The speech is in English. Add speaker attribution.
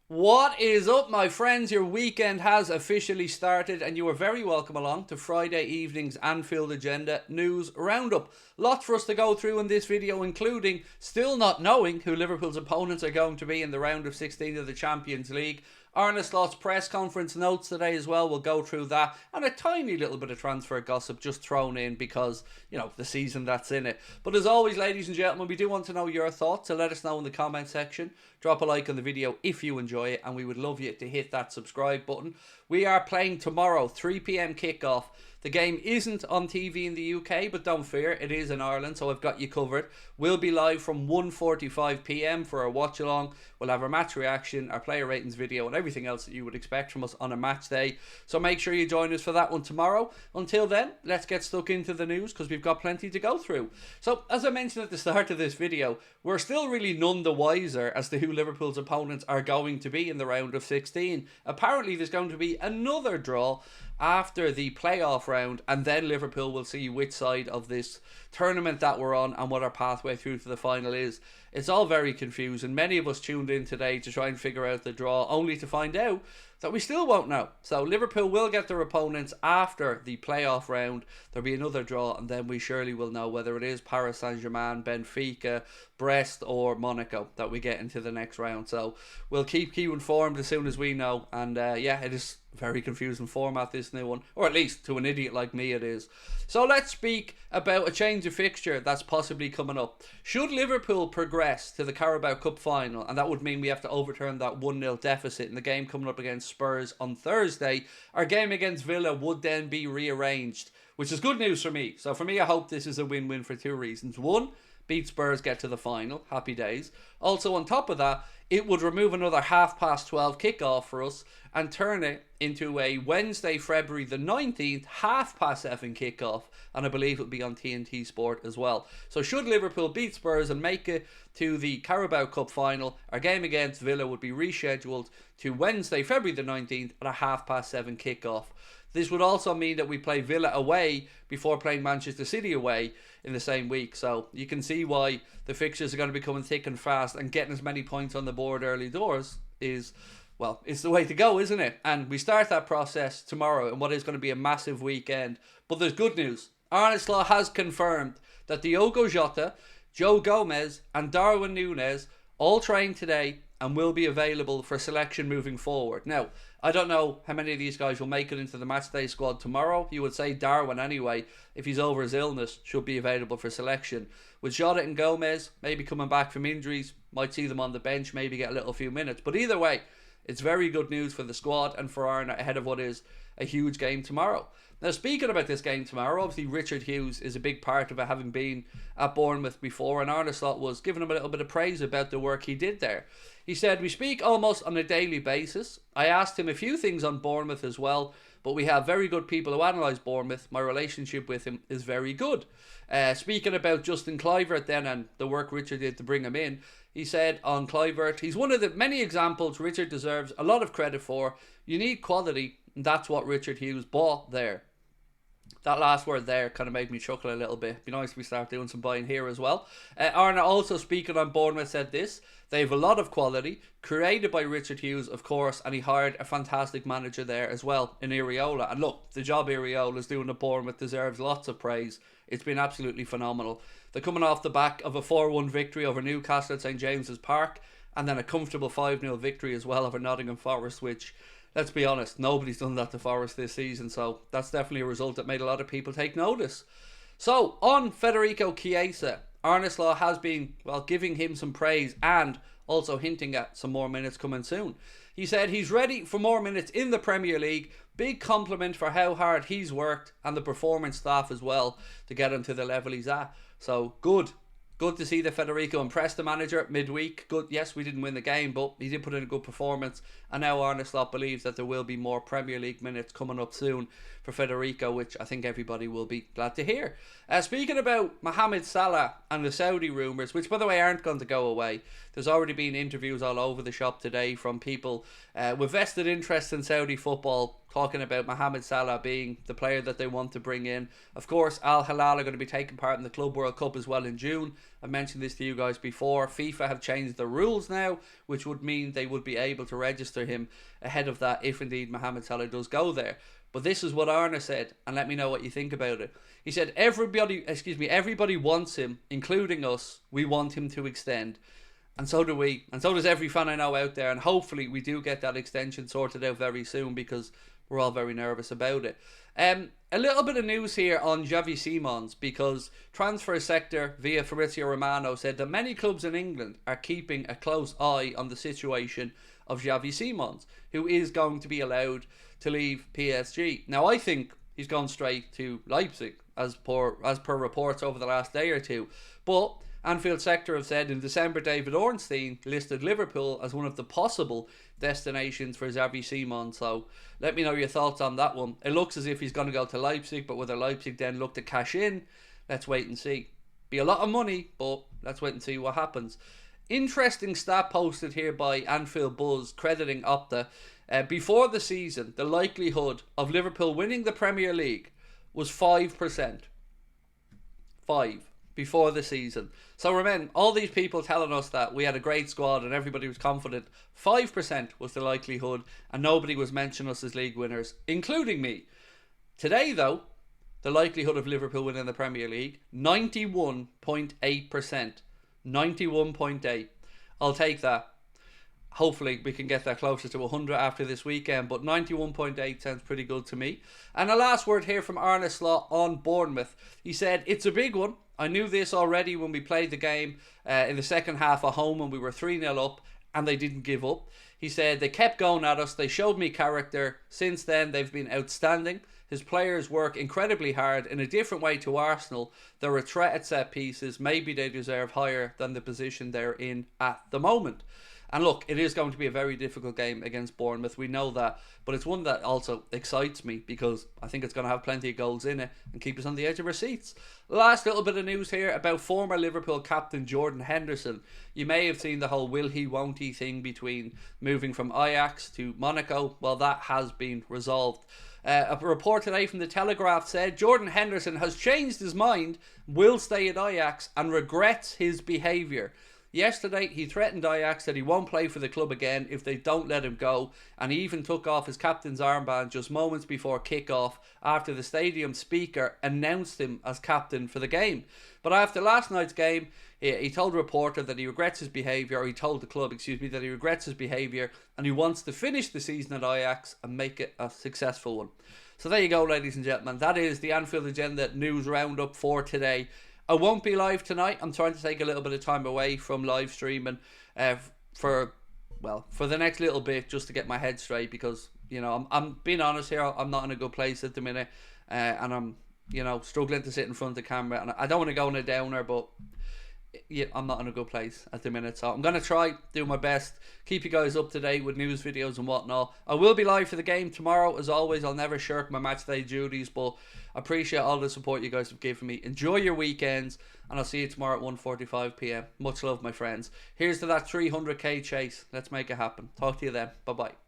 Speaker 1: What is up, my friends? Your weekend has officially started, and you are very welcome along to Friday evening's Anfield Agenda News Roundup. Lots for us to go through in this video, including still not knowing who Liverpool's opponents are going to be in the round of 16 of the Champions League. Arne Slot's press conference notes today as well. We'll go through that, and a tiny little bit of transfer gossip just thrown in because, the season that's in it. But as always, ladies and gentlemen, we do want to know your thoughts, so let us know in the comment section. Drop a like on the video if you enjoy it, and we would love you to hit that subscribe button. We are playing tomorrow, 3 p.m. kickoff. The game isn't on TV in the UK, but don't fear, it is in Ireland, so I've got you covered. We'll be live from 1:45 p.m. for our watch along. We'll have our match reaction, our player ratings video, and everything else that you would expect from us on a match day. So make sure you join us for that one tomorrow. Until then, let's get stuck into the news because we've got plenty to go through. So, as I mentioned at the start of this video, we're still really none the wiser as to who Liverpool's opponents are going to be in the round of 16. Apparently, there's going to be another draw after the playoff round, and then Liverpool will see which side of this tournament that we're on and what our pathway through to the final is. It's all very confusing. Many of us tuned in today to try and figure out the draw, only to find out that we still won't know. So Liverpool will get their opponents after the playoff round. There'll be another draw, and then we surely will know whether it is Paris Saint-Germain, Benfica, Brest or Monaco that we get into the next round. So we'll keep you informed as soon as we know. And it is very confusing format, this new one, or at least to an idiot like me it is. So let's speak about a change of fixture that's possibly coming up. Should Liverpool progress to the Carabao Cup final, and that would mean we have to overturn that 1-0 deficit in the game coming up against Spurs on Thursday, our game against Villa would then be rearranged, which is good news for me. So for me, I hope this is a win-win for two reasons. One, beat Spurs, get to the final, happy days. Also on top of that, it would remove another 12:30 kickoff for us and turn it into a Wednesday, February the 19th, 7:30 kickoff, and I believe it'll be on TNT Sport as well. So should Liverpool beat Spurs and make it to the Carabao Cup final, our game against Villa would be rescheduled to Wednesday, February the 19th at a 7:30 kickoff. This would also mean that we play Villa away before playing Manchester City away in the same week. So you can see why the fixtures are going to be coming thick and fast, and getting as many points on the board early doors is, well, it's the way to go, isn't it? And we start that process tomorrow in what is going to be a massive weekend. But there's good news. Arne Slot has confirmed that Diogo Jota, Joe Gomez and Darwin Núñez all trained today and will be available for selection moving forward. Now, I don't know how many of these guys will make it into the matchday squad tomorrow. You would say Darwin anyway, if he's over his illness, should be available for selection. With Jota and Gomez maybe coming back from injuries, might see them on the bench, maybe get a little few minutes. But either way, it's very good news for the squad and for Arne ahead of what is a huge game tomorrow. Now, speaking about this game tomorrow, obviously Richard Hughes is a big part of it, having been at Bournemouth before, and Arne Slot was giving him a little bit of praise about the work he did there. He said, "We speak almost on a daily basis. I asked him a few things on Bournemouth as well, but we have very good people who analyse Bournemouth. My relationship with him is very good." Speaking about Justin Kluivert then and the work Richard did to bring him in, he said on Kluivert, "He's one of the many examples Richard deserves a lot of credit for. You need quality, and that's what Richard Hughes bought there." That last word there kind of made me chuckle a little bit. It'd be nice if we start doing some buying here as well. Arne also speaking on Bournemouth said this: "They have a lot of quality, created by Richard Hughes, of course, and he hired a fantastic manager there as well in Iriola. And look, the job Iriola is doing at Bournemouth deserves lots of praise. It's been absolutely phenomenal. They're coming off the back of a 4-1 victory over Newcastle at St James's Park, and then a comfortable 5-0 victory as well over Nottingham Forest, which, let's be honest, nobody's done that to Forest this season, so that's definitely a result that made a lot of people take notice." So, on Federico Chiesa, Arne Slot has been, well, giving him some praise and also hinting at some more minutes coming soon. He said he's ready for more minutes in the Premier League. Big compliment for how hard he's worked and the performance staff as well to get him to the level he's at. So, good. Good to see that Federico impressed the manager midweek. Good, yes, we didn't win the game, but he did put in a good performance. And now Arne Slot believes that there will be more Premier League minutes coming up soon for Federico, which I think everybody will be glad to hear. Speaking about Mohamed Salah and the Saudi rumours, which by the way aren't going to go away. There's already been interviews all over the shop today from people with vested interest in Saudi football, talking about Mohamed Salah being the player that they want to bring in. Of course, Al Hilal are going to be taking part in the Club World Cup as well in June. I mentioned this to you guys before. FIFA have changed the rules now, which would mean they would be able to register him ahead of that if indeed Mohamed Salah does go there. But this is what Arne said, and let me know what you think about it. He said, everybody wants him, including us. We want him to extend. And so do we. And so does every fan I know out there. And hopefully we do get that extension sorted out very soon, because we're all very nervous about it. A little bit of news here on Xavi Simons, because Transfer Sector via Fabrizio Romano said that many clubs in England are keeping a close eye on the situation of Xavi Simons, who is going to be allowed to leave PSG. Now, I think he's gone straight to Leipzig, as per reports over the last day or two. But Anfield Sector have said in December David Ornstein listed Liverpool as one of the possible destinations for Xavi Simons. So let me know your thoughts on that one. It looks as if he's going to go to Leipzig, but whether Leipzig then look to cash in, let's wait and see. Be a lot of money, but let's wait and see what happens. Interesting stat posted here by Anfield Buzz crediting Opta. Before the season, the likelihood of Liverpool winning the Premier League was 5%. 5 before the season. So remember, all these people telling us that we had a great squad and everybody was confident. 5% was the likelihood, and nobody was mentioning us as league winners, including me. Today, though, the likelihood of Liverpool winning the Premier League, 91.8%. 91.8. I'll take that. Hopefully we can get that closer to 100 after this weekend, but 91.8 sounds pretty good to me. And a last word here from Arne Slot on Bournemouth. He said, it's a big one. I knew this already when we played the game in the second half at home when we were 3-0 up, and they didn't give up. He said, they kept going at us. They showed me character. Since then, they've been outstanding. His players work incredibly hard in a different way to Arsenal. They're a threat at set pieces. Maybe they deserve higher than the position they're in at the moment. And look, it is going to be a very difficult game against Bournemouth. We know that. But it's one that also excites me, because I think it's going to have plenty of goals in it and keep us on the edge of our seats. Last little bit of news here about former Liverpool captain Jordan Henderson. You may have seen the whole will he, won't he thing between moving from Ajax to Monaco. Well, that has been resolved. A report today from the Telegraph said Jordan Henderson has changed his mind, will stay at Ajax, and regrets his behaviour. Yesterday, he threatened Ajax that he won't play for the club again if they don't let him go, and he even took off his captain's armband just moments before kick-off after the stadium speaker announced him as captain for the game. But after last night's game, he told a reporter that he regrets his behaviour, or he told the club, that he regrets his behaviour and he wants to finish the season at Ajax and make it a successful one. So there you go, ladies and gentlemen. That is the Anfield Agenda news roundup for today. I won't be live tonight. I'm trying to take a little bit of time away from live streaming for the next little bit, just to get my head straight, because, you know, I'm being honest here, I'm not in a good place at the minute, and I'm, you know, struggling to sit in front of the camera, and I don't want to go on a downer, but yeah, I'm not in a good place at the minute, so I'm going to try, do my best, keep you guys up to date with news videos and whatnot. I will be live for the game tomorrow, as always. I'll never shirk my match day duties, but I appreciate all the support you guys have given me. Enjoy your weekends, and I'll see you tomorrow at 1:45 p.m. Much love, my friends. Here's to that 300k chase. Let's make it happen. Talk to you then. Bye bye.